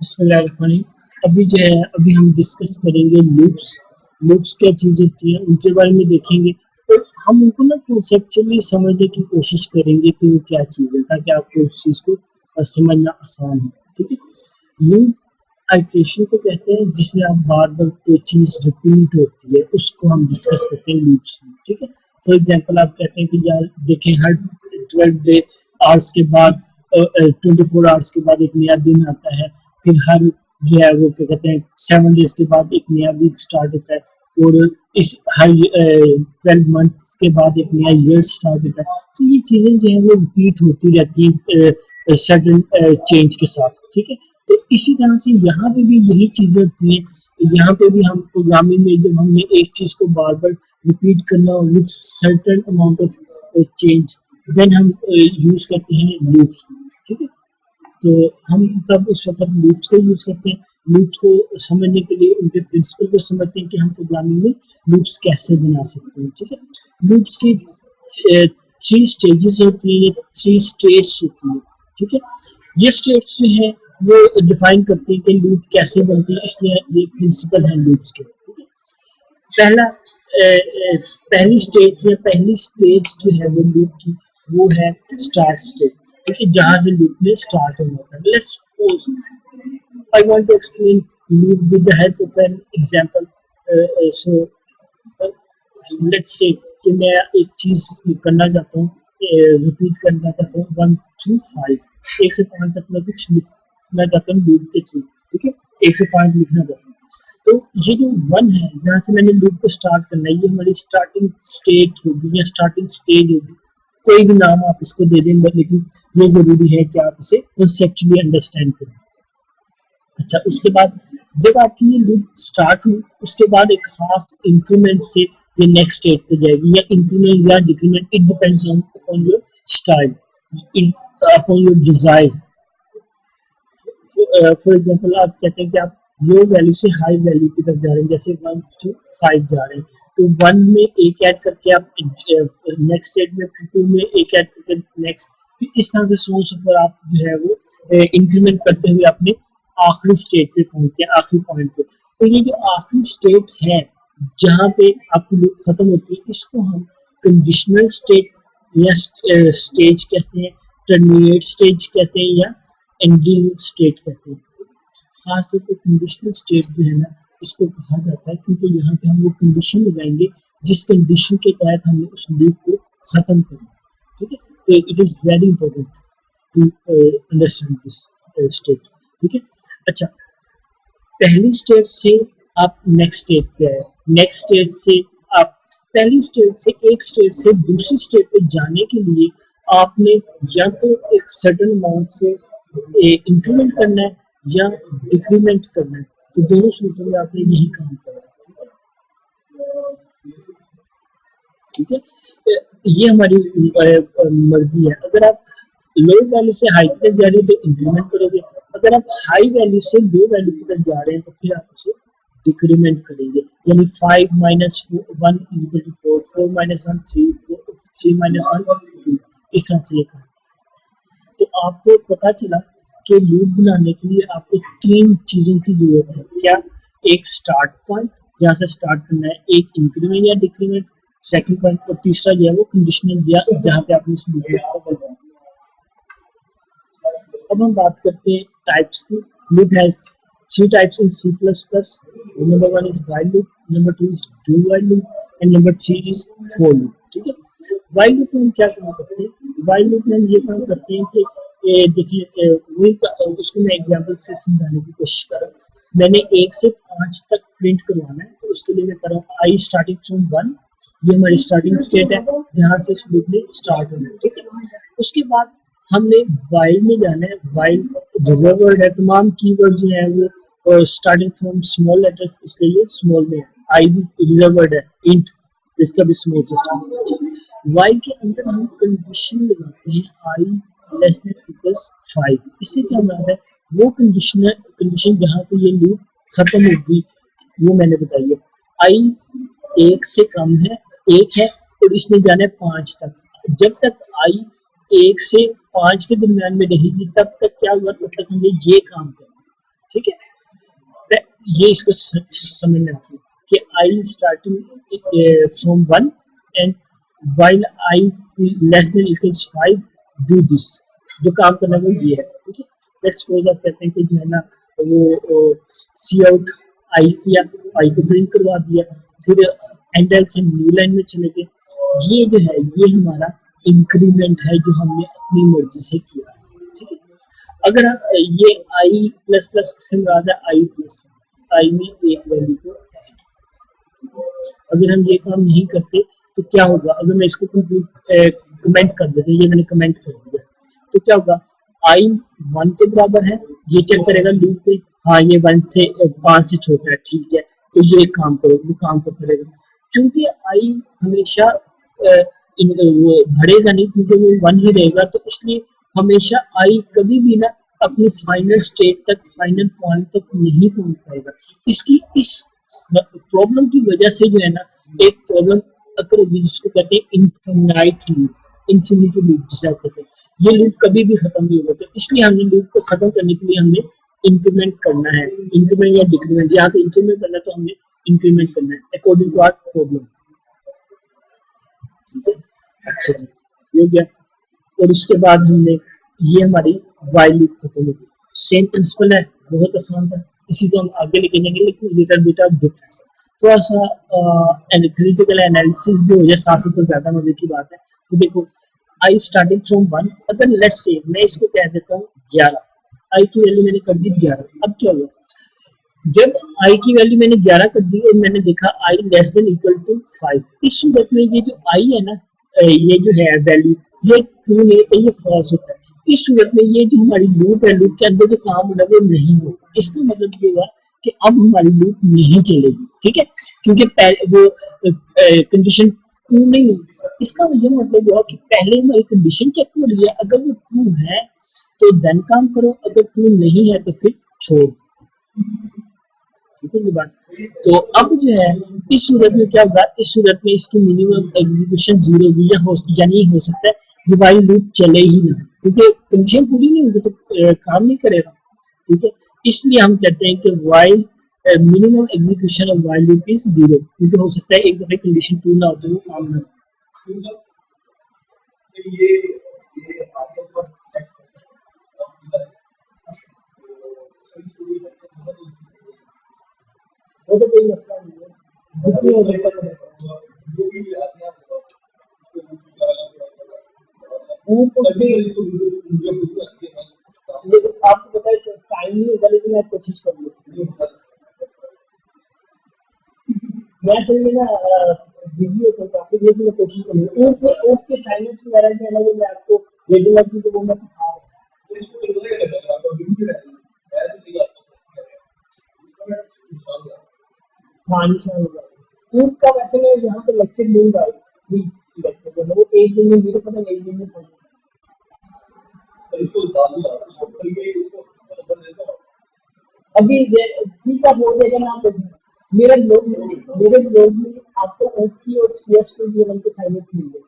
बिस्मिल्लाहिर्रहमानिर्रहीम। अभी हम डिस्कस करेंगे लूप्स। लूप्स क्या चीज़ होती है उनके बारे में देखेंगे। तो हम उनको ना कॉन्सेप्चुअली समझने की कोशिश करेंगे कि वो क्या चीज़ है, ताकि आपको उस चीज़ को समझना आसान हो। ठीक है। लूप आइट्रेशन को कहते हैं, जिसमें आप बार बार कोई चीज़ रिपीट होती है, उसको हम डिस्कस करते हैं लूप्स में। ठीक है। फॉर एग्जाम्पल आप कहते हैं कि यार देखें, हर 12 आवर्स के बाद 24 आवर्स के बाद एक नया दिन आता है। फिर हर जो है वो क्या कहते हैं 7 डेज के बाद एक नया वीक स्टार्ट होता है। और इस हर 12 मंथ्स के बाद एक नया ईयर स्टार्ट होता है। तो ये चीज़ें जो है वो रिपीट होती रहती हैं सडन चेंज के साथ। ठीक है। तो इसी तरह से यहाँ पे भी यही चीज़ें होती हैं। यहाँ पे भी हम प्रोग्रामिंग में जब हमने एक चीज़ को बार बार रिपीट करना with certain amount of change, then हम यूज़ करते हैं लूप्स। ठीक है। तो हम तब उस वक्त लूप्स को यूज़ करते हैं। लूप्स को समझने के लिए उनके प्रिंसिपल को समझते हैं कि हम प्रोग्रामिंग में लूप्स कैसे बना सकते हैं। ठीक है। लूप्स की 3 स्टेजेस होती हैं, ये 3 स्टेट्स होती हैं। ठीक है। ये स्टेट्स जो है वो डिफाइन करते हैं कि लूप कैसे बनते हैं, इसलिए ये प्रिंसिपल है लूप्स के। ठीक है। पहला पहली स्टेट या पहली स्टेज जो है वो लूप की, वो है स्टार्ट स्टेट। ठीक है। जहाँ से लूप में स्टार्ट होना होता है। Let's suppose I want to explain loop with the help of an example. So uh, let's say कि मैं एक चीज करना चाहता हूँ, रिपीट करना चाहता हूँ 1 to 5, 1 से 5 तक मैं कुछ लिखना चाहता हूँ लूप के थ्रू। ठीक है। 1 से 5 लिखना चाहता हूँ। तो ये जो 1 है, जहाँ से मैंने लूप को स्टार्ट करना है, ये हमारी स्टार्टिंग स्टेट होगी या स्टार्टिंग स्टेज होगी। कोई भी नाम आप इसको दे दें, लेकिन ये जरूरी है कि आप इसे कंसेप्चुअली अंडरस्टैंड करें। अच्छा, उसके बाद जब आपकी ये लूप स्टार्ट हुई, उसके बाद एक खास इंक्रीमेंट से ये नेक्स्ट स्टेट पे जाएगी, या इंक्रीमेंट या decrement, it depends on upon your style, upon your desire. For example आप कहते हैं कि आप लो वैल्यू से हाई वैल्यू की तरफ जा रहे हैं, जैसे 1 to 5 जा रहे हैं। तो 1 में एक ऐड करके आप नेक्स्ट स्टेट में, 2 में एक ऐड करके नेक्स्ट, इस तरह से सोच पर आप जो है वो इंक्रीमेंट करते हुए अपने आखिरी स्टेट पे पहुंचते हैं, आखिरी पॉइंट पे। तो ये जो आखिरी स्टेट है, जहाँ पे आपकी लूप खत्म होती है, इसको हम कंडीशनल स्टेट या स्टेज कहते हैं, टर्मिनेट स्टेज कहते हैं, या एंडिंग स्टेट कहते हैं। खास तौर पे कंडीशनल स्टेट जो है ना, इसको कहा जाता है क्योंकि यहाँ पे हम वो कंडीशन लगाएंगे जिस कंडीशन के तहत हमने उस लूप को खत्म करना। ठीक है। तो it is very important to understand this state. ठीक है। अच्छा, पहली स्टेट से आप नेक्स्ट स्टेट पे आए, नेक्स्ट स्टेट से आप पहली स्टेट से एक स्टेट से दूसरी स्टेट पे जाने के लिए आपने या तो एक सर्टेन अमाउंट से इंक्रीमेंट करना है या डिक्रीमेंट करना है। तो दोनों सूत्रों में आपने यही काम करना है। ठीक है। ये हमारी मर्जी है। अगर आप लो वैल्यू से हाई की तरफ जा रहे हैं तो इंक्रीमेंट करोगे। अगर आप हाई वैल्यू से लो वैल्यू की तरफ जा रहे हैं तो फिर आप उसे डिक्रीमेंट करेंगे। यानी 5 - 1 इज इक्वल टू 4, 4 - 1 3, 3 - 1 2, इस तरह से ये काम। तो आपको पता चला कि लूप बनाने के लिए आपको 3 चीज़ों की जरूरत है। क्या? एक स्टार्ट पॉइंट, जहाँ से स्टार्ट करना है, एक इंक्रीमेंट या डिक्रीमेंट, सेकंड पॉइंट, और तीसरा जो है वो कंडीशनल, या जहाँ पे आपने इस लूप को खत्म करना है। अब हम बात करते हैं टाइप्स की। Loop has 3 types in C++। Number 1 is while loop, number 2 is do while loop, and number 3 is for loop. ठीक है। व्हाइल लूप में हम क्या काम करते हैं? व्हाइल लूप में हम ये काम करते हैं कि देखिए, वही उसको मैं एग्जांपल से समझाने की कोशिश कर रहा हूँ। मैंने 1 से 5 तक प्रिंट करवाना है, तो उसके लिए मैं कर रहा हूँ आई स्टार्टिंग फ्रॉम 1। ये हमारी स्टार्टिंग स्टेट है, जहाँ से इस लूप में स्टार्ट होना है। ठीक है। उसके बाद हमने वाइल में जाना है। वाइल रिजर्व वर्ड है, तमाम कीवर्ड जो है वो स्टार्टिंग फ्रॉम स्मॉल लेटर्स, इसलिए स्मॉल में है। आई भी रिजर्व वर्ड है, इंट, इसका भी स्मॉल से स्टार्ट है। वाइल के अंदर हम कंडीशन लगाते हैं आई लेस देन इक्वल्स 5। इससे क्या मतलब है? वो कंडीशन जहाँ पे ये लूप खत्म होगी, वो मैंने बताई है। आई 1 से कम है, 1 है, और इसमें जाना है 5 तक। जब तक आई 1 से 5 के दरमियान में रहेगी, तब तक क्या हुआ? तब तक हमने ये काम करना। ठीक है, ये इसको समझ में आती है कि I starting from 1 and while I less than equals 5 do this, जो काम करना वो ये है। ठीक है, लेट्स सपोज आप कहते हैं कि जो है ना वो सी आउट आई किया, आई को प्रिंट करवा दिया, फिर एंड से न्यू लाइन में चले गए। ये जो है ये हमारा इंक्रीमेंट है जो हमने अपनी मर्जी से किया। ठीक है, अगर ये आई प्लस प्लस से मुराद है आई प्लस, आई में एक वैल्यू को अगर हम ये काम नहीं करते तो क्या होगा, अगर मैं इसको कमेंट कर देता, ये मैंने कमेंट कर दिया तो क्या होगा, आई 1 के बराबर है, ये चेक करेगा लूप पे, हाँ ये 1 से 5 से छोटा है, ठीक है, तो ये काम करो, वो काम को करेगा। क्योंकि आई हमेशा वो बढ़ेगा नहीं, क्योंकि वो 1 ही रहेगा, तो इसलिए हमेशा आई कभी भी ना अपनी फाइनल स्टेट तक, फाइनल पॉइंट तक नहीं पहुंच पाएगा। इसकी इस प्रॉब्लम की वजह से जो है ना एक प्रॉब्लम अगर जिसको कहते हैं इनफिनाइट लूप, इन्फिनिटी लूप जिसे कहते हैं, ये लूप कभी भी खत्म नहीं होगा। तो इसलिए हमने लूप को खत्म करने के लिए हमने इंक्रीमेंट करना है, इंक्रीमेंट या डिक्रीमेंट, यहाँ पे इंक्रीमेंट करना है तो हमने इंक्रीमेंट करना है अकॉर्डिंग टू आवर प्रॉब्लम। ठीक है, अच्छा जी, ये गया। और उसके बाद हमने ये हमारी वाइल लूप खत्म हो गई। सेम प्रिंसिपल है, बहुत आसान था, इसी को हम आगे लेके जाएंगे, लेकिन लिटिल बिट ऑफ डिफरेंस, थोड़ा सा क्रिटिकल एनालिसिस भी हो जाए साथ साथ, तो ज्यादा मजे की बात है। तो देखो आई स्टार्टिंग फ्रॉम 1, अगर लेट्स से मैं इसको कह देता हूँ 11, आई की वैल्यू मैंने कर दी 11, अब क्या हुआ, जब आई की वैल्यू मैंने 11 कर दी और मैंने देखा आई लेस देन इक्वल टू 5, इस सूरत में ये जो आई है ना, ये जो है वैल्यू, ये ट्रू नहीं है, ये फॉल्स होता है। इस सूरत में ये जो हमारी लूप है, लूप के अंदर जो काम होना वो नहीं होगा। इसका मतलब ये हुआ कि अब हमारी लूप नहीं चलेगी। ठीक है, क्योंकि पहले वो कंडीशन ट्रू नहीं हुई। इसका ये मतलब हुआ कि पहले हमारी कंडीशन चेक हो रही है, अगर वो ट्रू है तो देन काम करो, अगर ट्रू नहीं है तो फिर छोड़। ठीक है ये बात। तो अब जो है इस सूरत में क्या होगा, इस सूरत में इसकी मिनिमम एग्जीक्यूशन 0 भी यानी हो सकता है कि वाइल लूप चले ही ना, क्योंकि कंडीशन पूरी नहीं होगी तो काम नहीं करेगा। ठीक है, इसलिए हम कहते हैं कि while minimum execution of while loop is 0, क्योंकि हो सकता है एक दफे कंडीशन ट्रू ना होते हुए काम ना वो तो कोई मसला नहीं है, जितनी हो सकता है आपको पता है टाइम नहीं होगा, लेकिन मैं कोशिश करूँगा। मैं सही में ना बिजी होता हूँ काफी, लेकिन मैं कोशिश करूँगा ऊँट के साइलेंस वगैरह जो है ना वो मैं आपको दे दूंगा, क्योंकि वो मैं दिखा रहा हूँ। हाँ इंशाल्लाह, ऊँट का वैसे मैं यहाँ पे लेक्चर लूंगा, लेक्चर जो है वो एक दिन में मेरे पता नहीं, एक दिन में अभी ठीक है हो जाएगा ना। आप मेरे लोग में आपको ऊँट की और CS2 जीवन के साइलेंस मिल गए,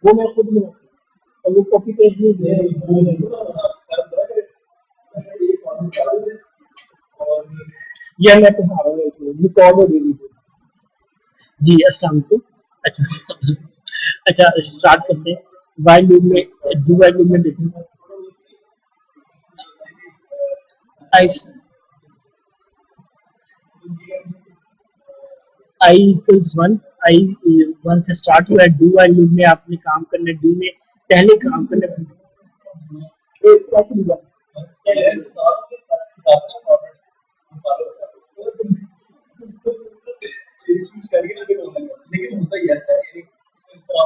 वो मैं खुद में और वो कॉपी पेस्ट नहीं दे, ये मैं पढ़ा रहा हूँ, रिकॉर्ड हो गई जी। अस्सलाम वालेकुम। अच्छा अच्छा स्टार्ट करते हैं। वाइल लूप में डू वाइल लूप में देखेंगे आई इक्वल्स 1, आई 1 से स्टार्ट हुआ है। डू वाइल लूप में आपने काम करना है, डू में पहले काम करना है।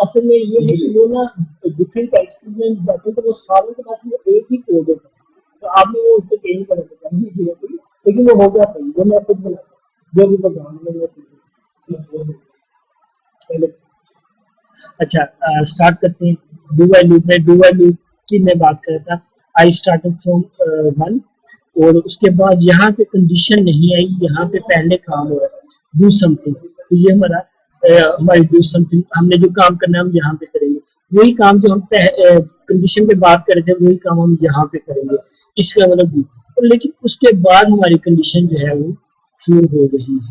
असल में ये है कि वो ना डिफरेंट टाइप्स में बैठे, तो वो सारों के पास वो एक ही कोड होता है, तो आपने वो उसको चेंज कर सकता है, लेकिन वो हो गया सही, वो मैं खुद बना जो भी प्रोग्राम में पहले। अच्छा स्टार्ट करते हैं डू वाइल लूप में। डू वाइल लूप की मैं बात कर रहा था, आई स्टार्टेड फ्रॉम 1, और उसके बाद यहाँ पे कंडीशन नहीं आई, यहाँ पे पहले काम हो रहा है डू समथिंग, तो ये हमारी डू समथिंग, हमने जो काम करना है हम यहाँ पे करेंगे, वही काम जो हम कंडीशन पे बात कर रहे थे वही काम हम यहाँ पे करेंगे, इसका मतलब और लेकिन उसके बाद हमारी कंडीशन जो है वो ट्रू हो रही है,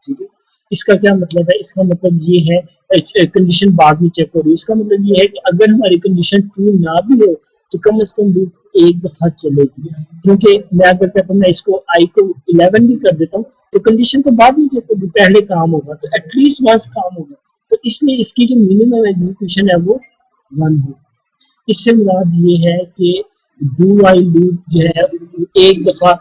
ठीक है। इसका क्या मतलब है? इसका मतलब ये है कंडीशन बाद में चेक हो रही है। इसका मतलब ये है कि अगर हमारी कंडीशन ट्रू ना भी हो तो कम से कम लूप एक दफा चलेगी, क्योंकि मैं अगर कहता हूँ मैं इसको आई को 11 भी कर देता हूँ तो कंडीशन तो बाद में चेक होगी, पहले काम होगा, तो एटलीस्ट वंस काम होगा। तो इसलिए इसकी जो मिनिमम एग्जीक्यूशन है वो 1 हो। इससे मुराद ये है कि डू व्हाइल लूप जो है एक दफा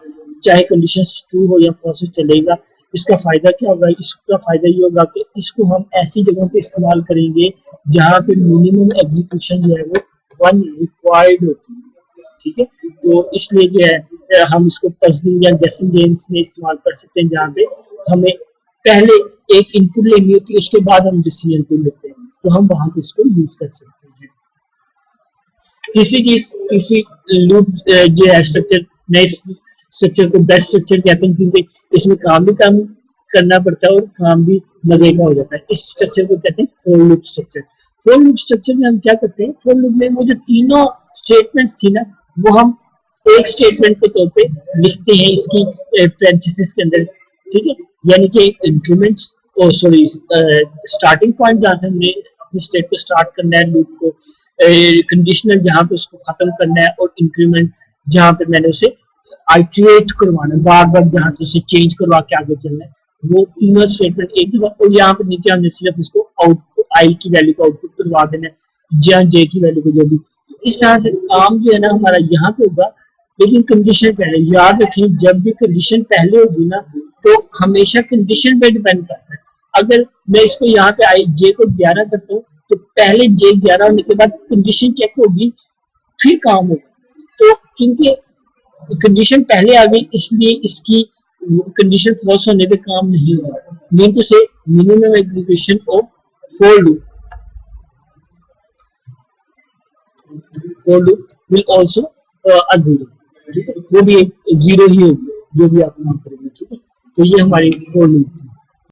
चाहे कंडीशन ट्रू हो या फॉल्स हो चलेगा। इसका फायदा क्या होगा? इसका फायदा ये होगा कि इसको हम ऐसी जगहों पे इस्तेमाल करेंगे जहाँ पे मिनिमम एग्जीक्यूशन जो है वो 1 रिक्वायर्ड होती है, ठीक है। तो इसलिए जो है हम इसको पजलिंग या गेसिंग गेम्स में इस्तेमाल कर सकते हैं, जहाँ पे हमें पहले एक इनपुट लेनी होती है, उसके बाद हम डिसीजन को लेते हैं, तो हम वहां पे इसको यूज कर सकते हैं। तीसरी लूप जो है स्ट्रक्चर, मैं इस स्ट्रक्चर को बेस्ट स्ट्रक्चर कहते हैं, क्योंकि इसमें काम भी कम करना पड़ता है और काम भी मजे का हो जाता है। इस स्ट्रक्चर को कहते हैं for loop structure. For loop structure में हम क्या करते हैं? फोर लूप में वो जो तीनों स्टेटमेंट्स थी ना, वो हम एक स्टेटमेंट के तौर पे लिखते हैं इसकी पैरेंथेसिस के अंदर, ठीक है। यानी कि इंक्रीमेंट्स, सॉरी, स्टार्टिंग पॉइंट जहाँ से हमने अपने स्टेट को स्टार्ट करना है, लूप को कंडीशनल जहाँ पे उसको खत्म करना है, और इंक्रीमेंट जहाँ पे मैंने उसे आइटरेट करवाना है, बार बार जहाँ से उसे चेंज करवा के आगे चलना है, वो तीनों स्टेटमेंट एक ही बार। और यहाँ पे नीचे हमने सिर्फ उसको आउटपुट आई की वैल्यू को आउटपुट करवा देना है, या जे की वैल्यू को, जो भी। इस तरह से काम जो है ना हमारा यहाँ पे होगा, लेकिन कंडीशन पहले। याद रखिए, जब भी कंडीशन पहले होगी ना तो हमेशा कंडीशन पे डिपेंड करता है। अगर मैं इसको यहाँ पे आई जे को 11 करता हूँ तो पहले जे 11 होने के बाद कंडीशन चेक होगी, फिर काम होगा। तो क्योंकि कंडीशन पहले आ गई, इसलिए इसकी कंडीशन फॉल्स होने पे काम नहीं होगा। मीन टू से minimum execution of for loop will also a zero, ठीक है। वो भी एक जीरो ही होगी जो भी आप काम करेंगे, ठीक है। तो ये हमारी फोर लूप